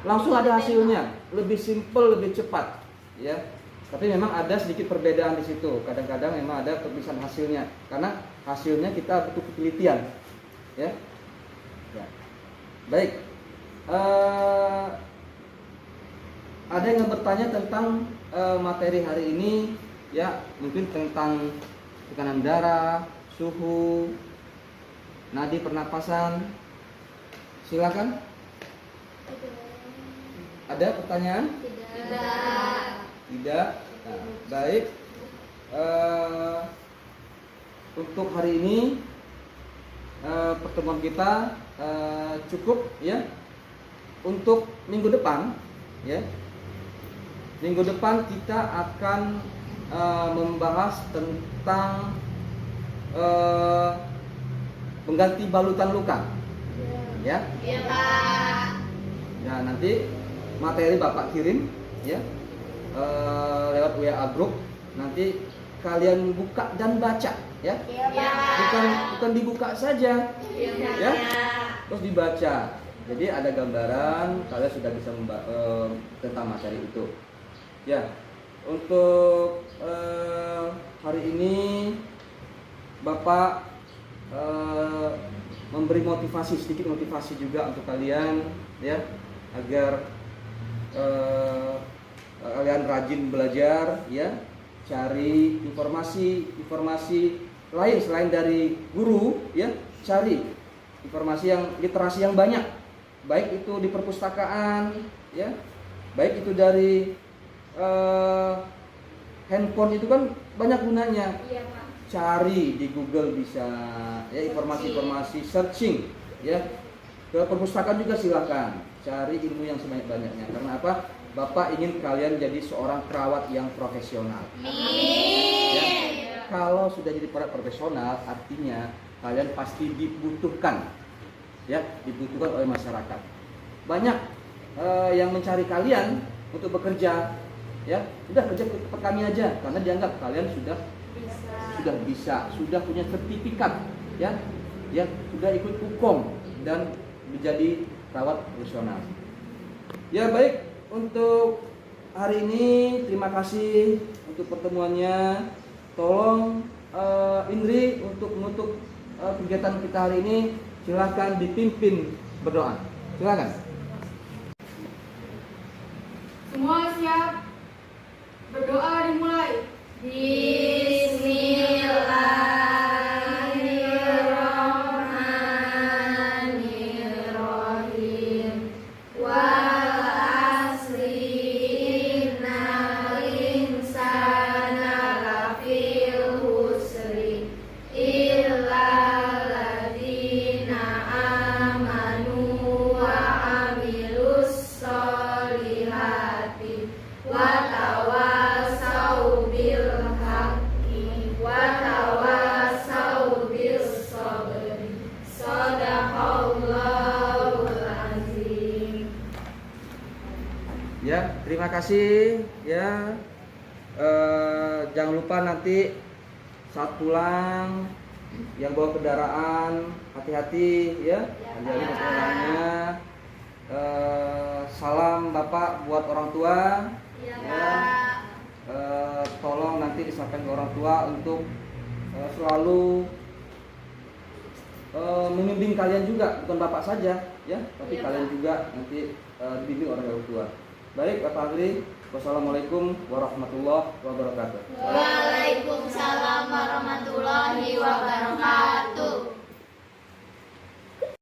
langsung ada hasilnya, lebih simple, lebih cepat, ya. Tapi memang ada sedikit perbedaan di situ. Kadang-kadang memang ada perpisahan hasilnya, karena hasilnya kita butuh penelitian, ya. Baik. Ada yang bertanya tentang materi hari ini, ya, mungkin tentang tekanan darah, suhu, nadi pernapasan. Silakan. Ada pertanyaan? Tidak. Nah, baik. Untuk hari ini pertemuan kita cukup, ya. Untuk minggu depan, ya. Minggu depan kita akan membahas tentang mengganti balutan luka, ya. Nah, nanti materi Bapak kirim, ya, lewat WA group. Nanti kalian buka dan baca, ya. Bukan dibuka saja, ya. Terus dibaca. Jadi ada gambaran, kalian sudah bisa tentang materi itu. Ya, untuk hari ini Bapak memberi motivasi, sedikit motivasi juga untuk kalian, ya, agar kalian rajin belajar, ya, cari informasi lain selain dari guru, ya, cari informasi yang literasi yang banyak, baik itu di perpustakaan, ya, baik itu dari handphone, itu kan banyak gunanya. Cari di Google bisa, ya, informasi-informasi, searching, ya. Ke perpustakaan juga silakan cari ilmu yang sebanyak-banyaknya. Karena apa? Bapak ingin kalian jadi seorang perawat yang profesional. Ya. Kalau sudah jadi perawat profesional, artinya kalian pasti dibutuhkan, ya, dibutuhkan oleh masyarakat. Banyak yang mencari kalian untuk bekerja, ya. Sudah kerja ke kami aja, karena dianggap kalian sudah bisa, sudah punya sertifikat, ya, sudah ikut hukum dan menjadi perawat profesional. Ya, baik, untuk hari ini terima kasih untuk pertemuannya. Tolong Indri untuk menutup kegiatan kita hari ini, silakan dipimpin berdoa. Silakan. Semua siap? Berdoa dimulai. Bismillahirrahmanirrahim. Wal asri innal insana lafil husri illa alladzina amanu wa amilus solihati wa tawasau bil haqqi wa tawasau bis sabri. Shadaqallahul azim. Ya, terima kasih, ya. Jangan lupa nanti saat pulang yang bawa kendaraan hati-hati, ya. Hati-hati kendaraannya. Salam Bapak buat orang tua. Ya. Tolong nanti disampaikan ke orang tua untuk selalu membimbing kalian juga, bukan Bapak saja, ya, tapi kalian juga nanti dibimbing orang tua. Baik, Bapak Agri, wassalamualaikum warahmatullahi wabarakatuh.